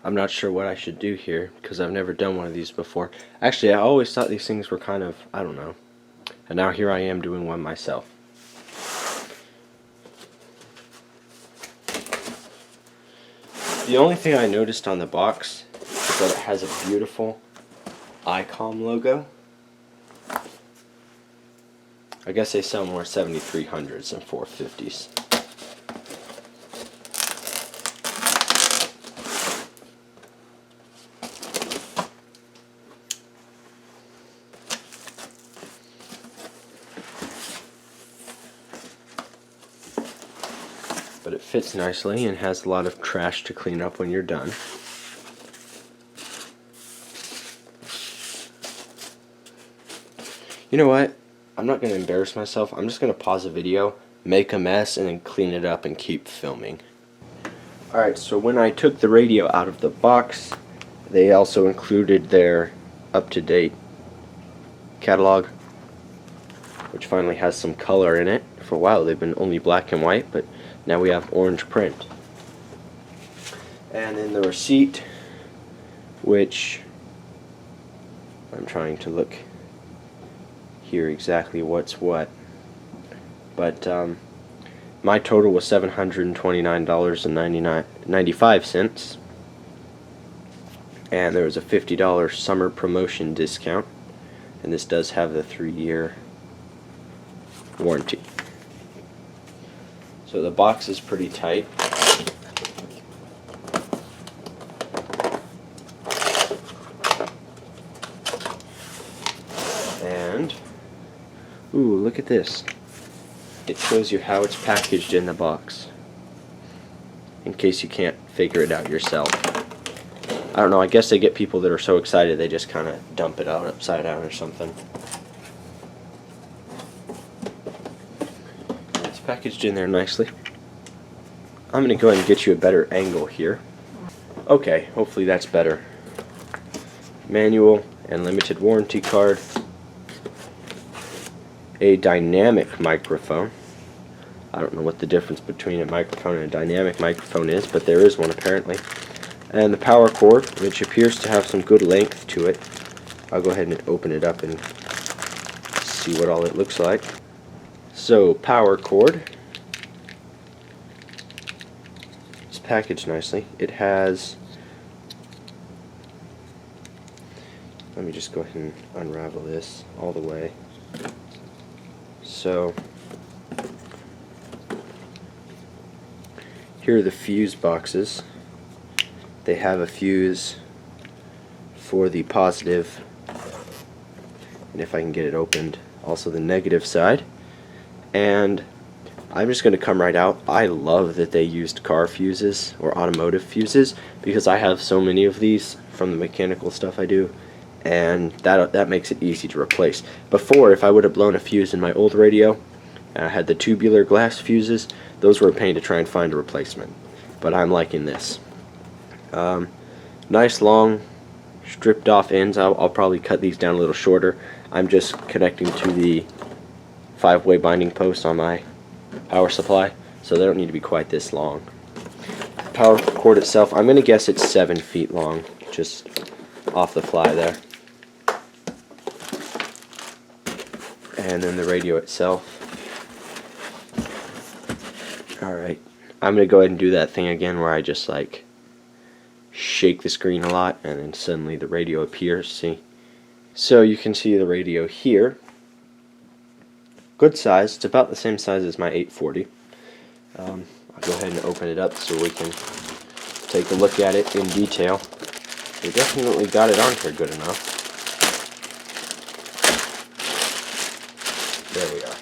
I'm not sure what I should do here because I've never done one of these before. Actually, I always thought these things were kind of, I don't know. And now here I am doing one myself. The only thing I noticed on the box is that it has a beautiful ICOM logo. I guess they sell more 7300s than 450s. But it fits nicely and has a lot of trash to clean up when you're done. You know what? I'm not going to embarrass myself. I'm just going to pause the video, make a mess, and then clean it up and keep filming. Alright, so when I took the radio out of the box, they also included their up-to-date catalog, which finally has some color in it. For a while they've been only black and white, but now we have orange print. And then the receipt, which I'm trying to look here exactly what's what, but my total was $729.95, and there was a $50 summer promotion discount, and this does have the 3-year warranty. So the box is pretty tight. And ooh, look at this. It shows you how it's packaged in the box, in case you can't figure it out yourself. I don't know, I guess they get people that are so excited they just kind of dump it out upside down or something. It's packaged in there nicely. I'm going to go ahead and get you a better angle here. Okay, hopefully that's better. Manual and limited warranty card. A dynamic microphone. I don't know what the difference between a microphone and a dynamic microphone is, but there is one apparently. And the power cord, which appears to have some good length to it. I'll go ahead and open it up and see what all it looks like. So, power cord. It's packaged nicely. It has, let me just go ahead and unravel this all the way. So, here are the fuse boxes. They have a fuse for the positive, and if I can get it opened, also the negative side. And I'm just going to come right out. I love that they used car fuses or automotive fuses, because I have so many of these from the mechanical stuff I do, and that makes it easy to replace. Before, if I would have blown a fuse in my old radio, and I had the tubular glass fuses, those were a pain to try and find a replacement. But I'm liking this. Nice long stripped off ends. I'll probably cut these down a little shorter. I'm just connecting to the 5-way binding post on my power supply, so they don't need to be quite this long. The power cord itself, I'm going to guess it's 7 feet long, just off the fly there. And then the radio itself. Alright, I'm going to go ahead and do that thing again where I just like shake the screen a lot and then suddenly the radio appears. See? So you can see the radio here. Good size. It's about the same size as my 840. I'll go ahead and open it up so we can take a look at it in detail. They definitely got it on here good enough. There we are.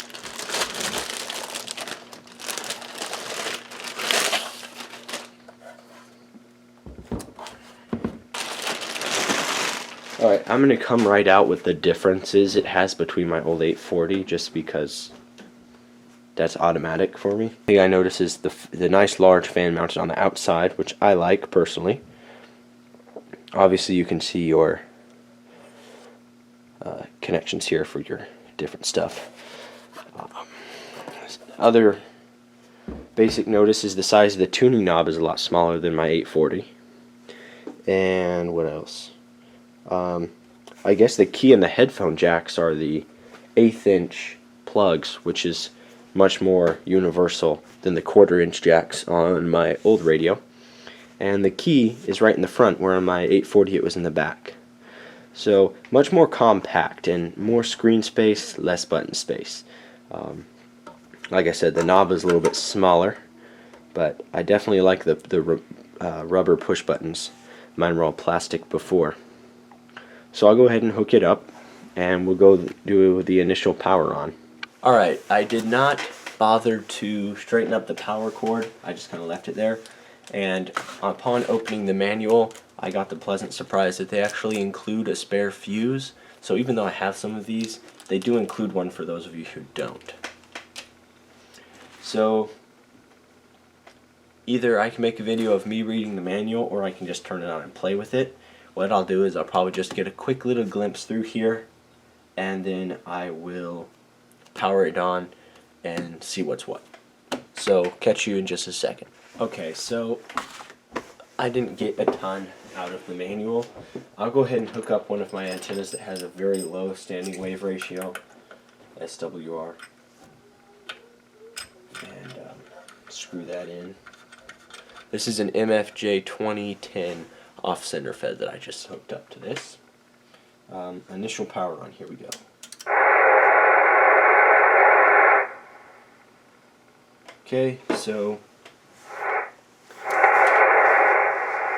Alright, I'm going to come right out with the differences it has between my old 840, just because that's automatic for me. The thing I notice is the nice large fan mounted on the outside, which I like personally. Obviously you can see your connections here for your different stuff. Other basic notice is the size of the tuning knob is a lot smaller than my 840. And what else? I guess the key and the headphone jacks are the 1/8 inch plugs, which is much more universal than the 1/4 inch jacks on my old radio. And the key is right in the front, where on my 840 it was in the back. So much more compact and more screen space, less button space. Like I said, the knob is a little bit smaller, but I definitely like the rubber push buttons. Mine were all plastic before. So I'll go ahead and hook it up, and we'll go do the initial power on. Alright, I did not bother to straighten up the power cord. I just kind of left it there. And upon opening the manual, I got the pleasant surprise that they actually include a spare fuse. So even though I have some of these, they do include one for those of you who don't. So either I can make a video of me reading the manual, or I can just turn it on and play with it. What I'll do is I'll probably just get a quick little glimpse through here, and then I will power it on and see what's what. So catch you in just a second. Okay, so I didn't get a ton out of the manual. I'll go ahead and hook up one of my antennas that has a very low standing wave ratio, SWR, and screw that in. This is an MFJ 2010 off-center fed that I just hooked up to this. Initial power on, here we go. Okay, so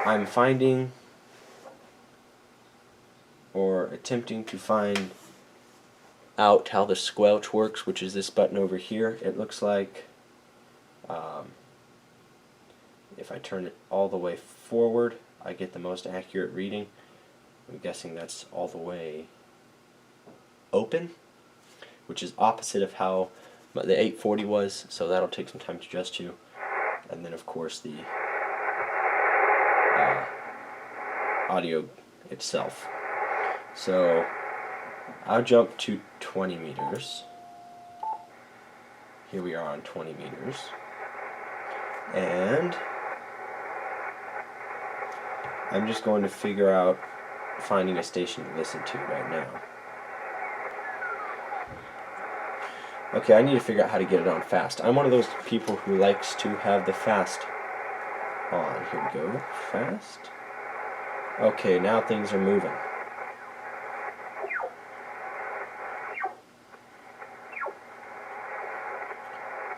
I'm finding, or attempting to find out how the squelch works, which is this button over here. It looks like if I turn it all the way forward, I get the most accurate reading. I'm guessing that's all the way open, which is opposite of how the 840 was, so that'll take some time to adjust to. And then of course the audio itself. So I'll jump to 20 meters. Here we are on 20 meters. And I'm just going to figure out finding a station to listen to right now. Okay, I need to figure out how to get it on fast. I'm one of those people who likes to have the fast on. Here we go. Fast. Okay, now things are moving.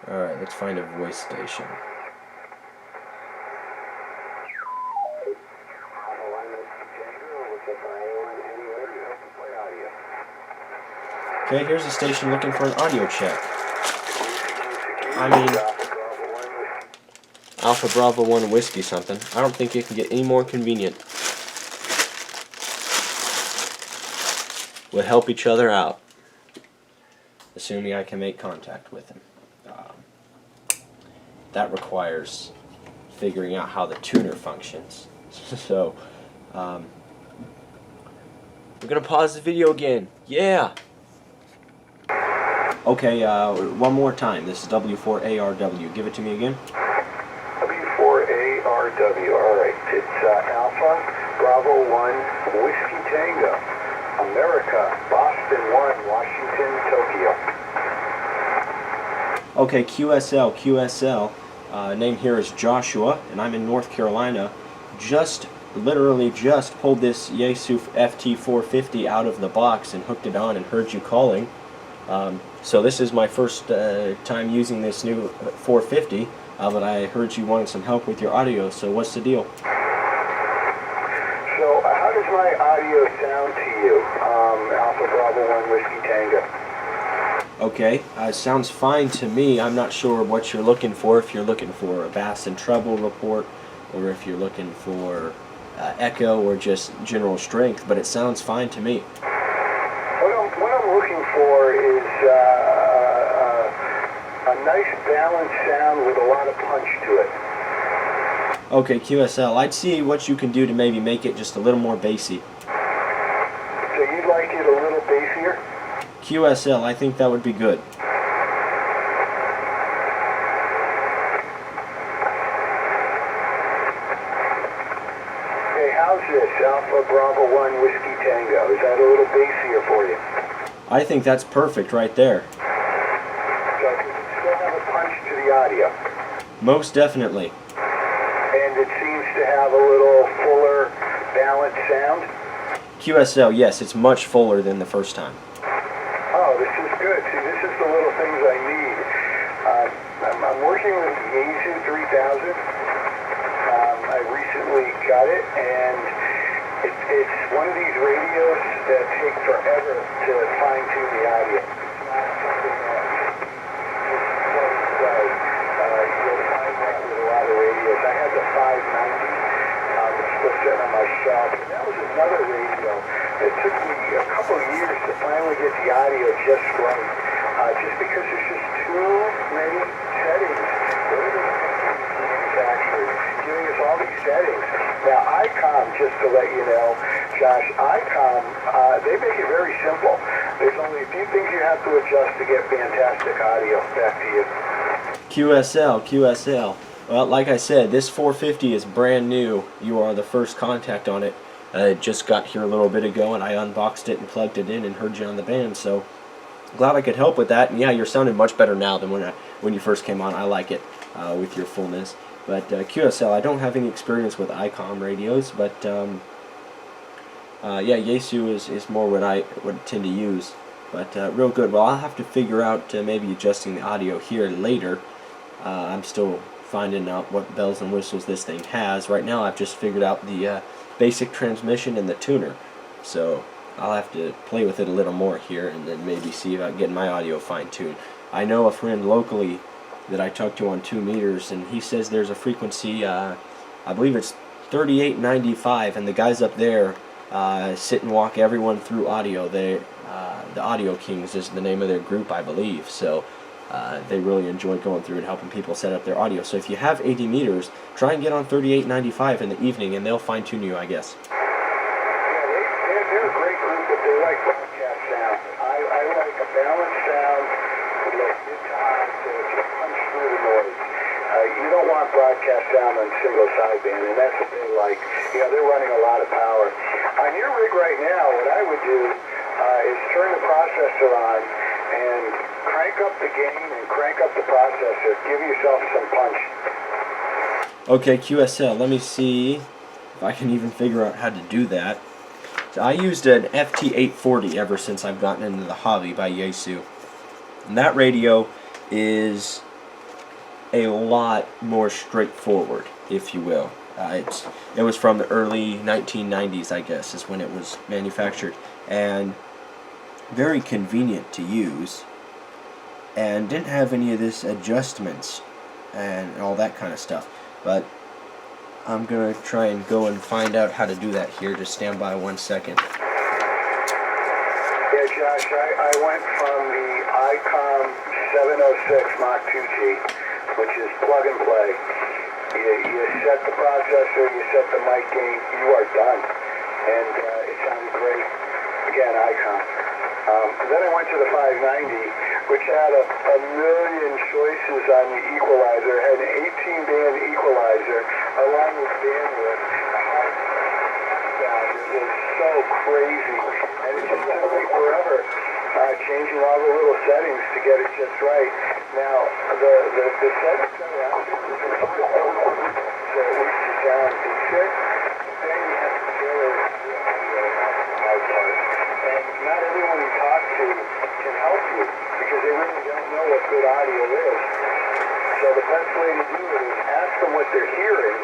Alright, let's find a voice station. Okay, here's a station looking for an audio check. I mean, Alpha Bravo 1 Whiskey something. I don't think it can get any more convenient. We'll help each other out, assuming I can make contact with him. That requires figuring out how the tuner functions. So, we're gonna pause the video again. Yeah! Okay, one more time. This is W4ARW. Give it to me again. W4ARW. Alright, it's Alpha Bravo 1 Whiskey Tango. America, Boston 1, Washington, Tokyo. Okay, QSL. Name here is Joshua, and I'm in North Carolina. Literally just pulled this Yaesu FT-450 out of the box and hooked it on and heard you calling. So this is my first time using this new 450, but I heard you wanted some help with your audio, so what's the deal? So how does my audio sound to you, Alpha Bravo 1 Whiskey Tango? Okay, sounds fine to me. I'm not sure what you're looking for, if you're looking for a bass and treble report, or if you're looking for echo or just general strength, but it sounds fine to me. What I'm looking for is a nice balanced sound with a lot of punch to it. Okay, QSL, I'd see what you can do to maybe make it just a little more bassy. So you'd like it a little bassier? QSL, I think that would be good. Okay, how's 1 Whiskey Tango. Is that a little bassier for you? I think that's perfect right there. So does it still have a punch to the audio? Most definitely. And it seems to have a little fuller, balanced sound? QSL, yes, it's much fuller than the first time. Oh, this is good. See, this is the little things I need. I'm working with the Yaesu 3000. I recently got it, and it's one of these radios that take forever to fine-tune the audio. It's not something that just does. You'll find that with a lot of radios. I had the 590. It's still sitting on my shelf. And that was another radio. It took me a couple of years to finally get the audio just right. Just because there's just too many settings. Manufacturers giving us all these settings. Now, ICOM, just to let you know, Josh, ICOM, they make it very simple. There's only a few things you have to adjust to get fantastic audio. Back to you. QSL. Well, like I said, this 450 is brand new. You are the first contact on it. It just got here a little bit ago, and I unboxed it and plugged it in and heard you on the band, so glad I could help with that. And yeah, you're sounding much better now than when you first came on. I like it with your fullness. But QSL, I don't have any experience with ICOM radios, but yeah, Yaesu is more what I would tend to use. But real good. Well, I'll have to figure out maybe adjusting the audio here later. I'm still finding out what bells and whistles this thing has. Right now, I've just figured out the basic transmission and the tuner. So I'll have to play with it a little more here and then maybe see about getting my audio fine-tuned. I know a friend locally that I talked to on 2 meters, and he says there's a frequency, I believe it's 3895, and the guys up there sit and walk everyone through audio. The Audio Kings is the name of their group, I believe. So they really enjoy going through and helping people set up their audio. So if you have 80 meters, try and get on 3895 in the evening, and they'll fine-tune you, I guess. Yeah, they're a great group, but they like broadcast sound. I like a balanced sound with like mid to high to punch through the noise. You don't want broadcast sound on single sideband, and that's what they like. You know, they're running a lot of power. On your rig right now, what I would do is turn the processor on and crank up the gain and crank up the processor. Give yourself some punch. Okay, QSL, let me see if I can even figure out how to do that. So I used an FT-840 ever since I've gotten into the hobby by Yaesu. And that radio is a lot more straightforward, if you will. It was from the early 1990s, I guess, is when it was manufactured. And very convenient to use. And didn't have any of this adjustments and all that kind of stuff. But I'm going to try and go and find out how to do that here. Just stand by 1 second. Yeah, Josh, I went from the ICOM 706 Mach 2G, which is plug and play. You set the processor, you set the mic gain, you are done. And it sounded great. Again, ICOM. Then I went to the 590, which had a million choices on the equalizer. It had an 18-band equalizer along with bandwidth. It was so crazy, and it just took me forever changing all the little settings to get it just right. Now, the settings I have to do is so at least you sound decent, then you have to tailor the hard part. And not everyone you talk to can help you because they really don't know what good audio is. So the best way to do it is ask them what they're hearing,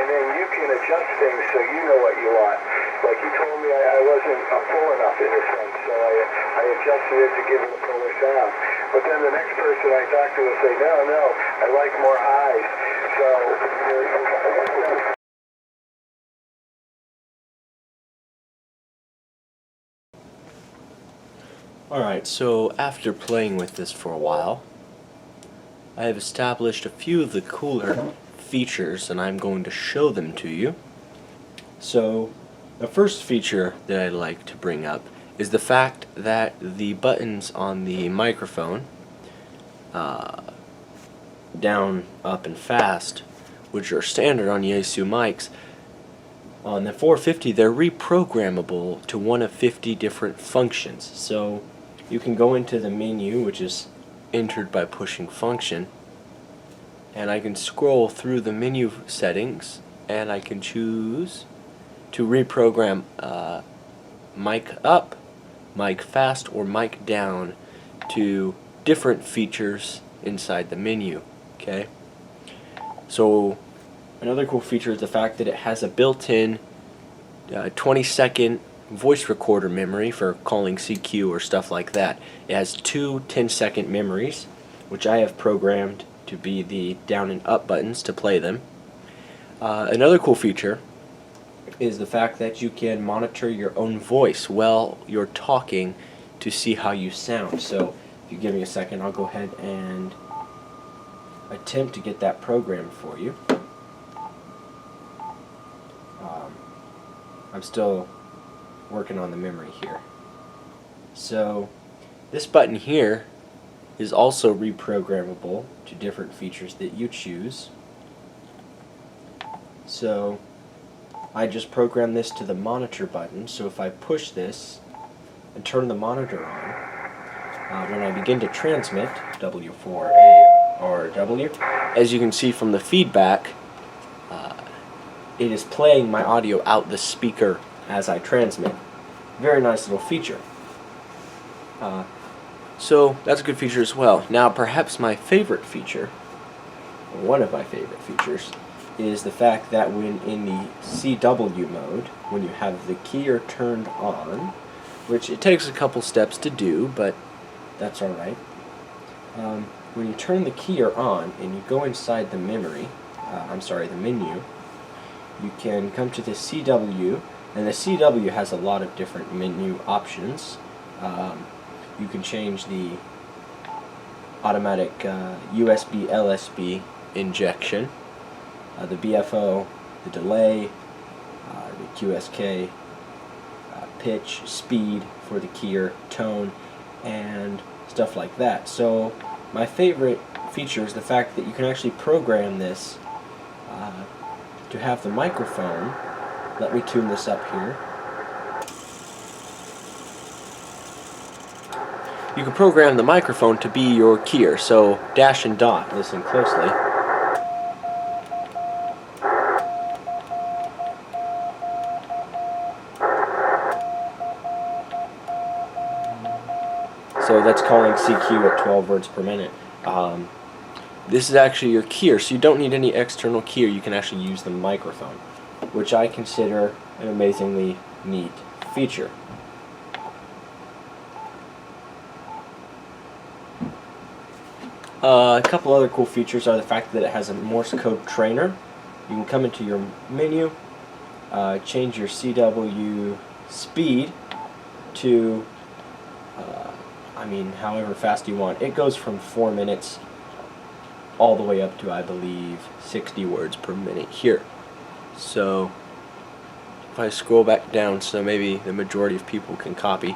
and then you can adjust things so you know what you want. Like you told me I wasn't full enough in this one, so I adjusted it to give it a fuller sound. But then the next person I talk to will say, no, I like more highs. So Alright, so after playing with this for a while, I have established a few of the cooler features, and I'm going to show them to you. So, the first feature that I'd like to bring up is the fact that the buttons on the microphone, down, up, and fast, which are standard on Yaesu mics, On the 450, they're reprogrammable to one of 50 different functions. So you can go into the menu, which is entered by pushing function, and I can scroll through the menu settings, and I can choose to reprogram mic up, mic fast, or mic down to different features inside the menu. Okay. So another cool feature is the fact that it has a built-in 20-second voice recorder memory for calling CQ or stuff like that. It has two 10-second memories, which I have programmed to be the down and up buttons to play them. Another cool feature is the fact that you can monitor your own voice while you're talking to see how you sound. So if you give me a second, I'll go ahead and attempt to get that programmed for you. I'm still working on the memory here. So this button here is also reprogrammable to different features that you choose. So I just programmed this to the monitor button, so if I push this and turn the monitor on, when I begin to transmit W4A or W, as you can see from the feedback, it is playing my audio out the speaker as I transmit. Very nice little feature. So that's a good feature as well. Now perhaps my favorite feature, or one of my favorite features, is the fact that when in the CW mode, when you have the keyer turned on, which it takes a couple steps to do, but that's alright. When you turn the keyer on and you go inside the memory, the menu, you can come to the CW, and the CW has a lot of different menu options. You can change the automatic USB LSB injection, the BFO, the delay, the QSK, pitch, speed for the keyer, tone, and stuff like that. So my favorite feature is the fact that you can actually program this to have the microphone. Let me tune this up here. You can program the microphone to be your keyer, so dash and dot, listen closely. So that's calling CQ at 12 words per minute. This is actually your keyer, so you don't need any external keyer. You can actually use the microphone, which I consider an amazingly neat feature. A couple other cool features are the fact that it has a Morse code trainer. You can come into your menu, change your CW speed to however fast you want. It goes from 4 minutes all the way up to, I believe, 60 words per minute here. So if I scroll back down so maybe the majority of people can copy,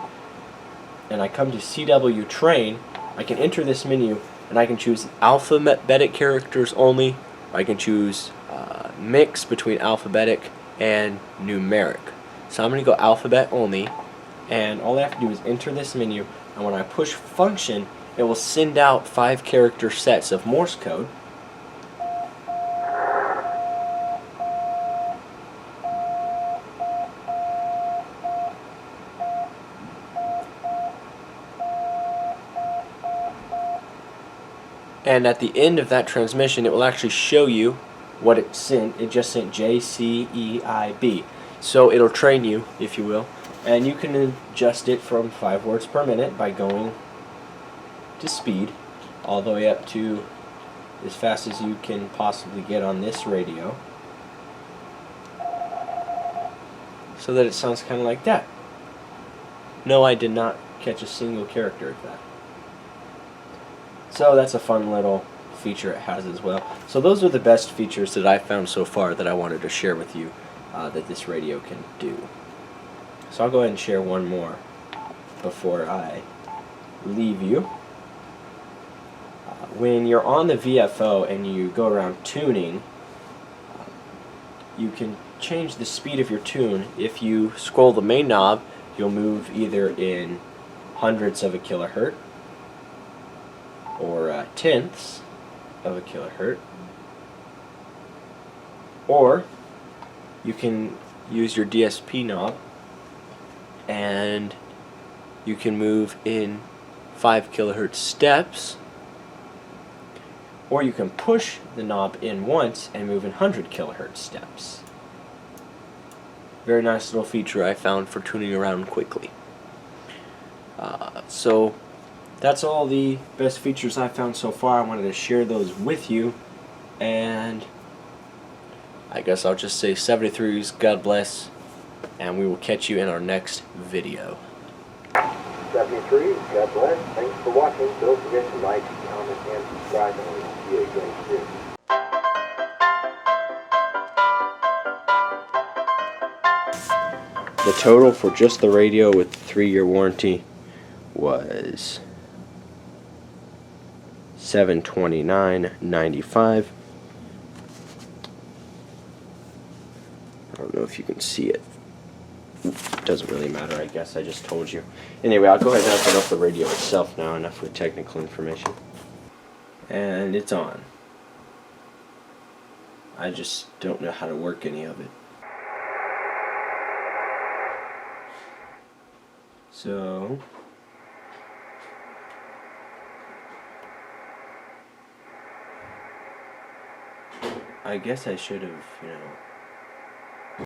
and I come to CW train, I can enter this menu and I can choose alphabetic characters only. I can choose mix between alphabetic and numeric. So I'm going to go alphabet only, and all I have to do is enter this menu, and when I push function, it will send out 5-character sets of Morse code. And at the end of that transmission, it will actually show you what it sent. It just sent JCEIB. So it'll train you, if you will. And you can adjust it from 5 words per minute by going to speed, all the way up to as fast as you can possibly get on this radio, so that it sounds kind of like that. No, I did not catch a single character of that. So that's a fun little feature it has as well. So those are the best features that I found so far that I wanted to share with you that this radio can do. So I'll go ahead and share one more before I leave you. When you're on the VFO and you go around tuning, you can change the speed of your tune. If you scroll the main knob, you'll move either in hundredths of a kilohertz or tenths of a kilohertz, or you can use your DSP knob and you can move in 5 kilohertz steps, or you can push the knob in once and move in 100 kilohertz steps. Very nice little feature I found for tuning around quickly. So that's all the best features I found so far. I wanted to share those with you, and I guess I'll just say 73s, God bless, and we will catch you in our next video. 73, God bless. Thanks for watching. Don't forget to like, comment, and subscribe, and we'll see you again soon. The total for just the radio with the 3-year warranty was $729.95. I don't know if you can see it. Doesn't really matter, I guess. I just told you. Anyway, I'll go ahead and open up the radio itself now. Enough with technical information. And it's on. I just don't know how to work any of it. So I guess I should have,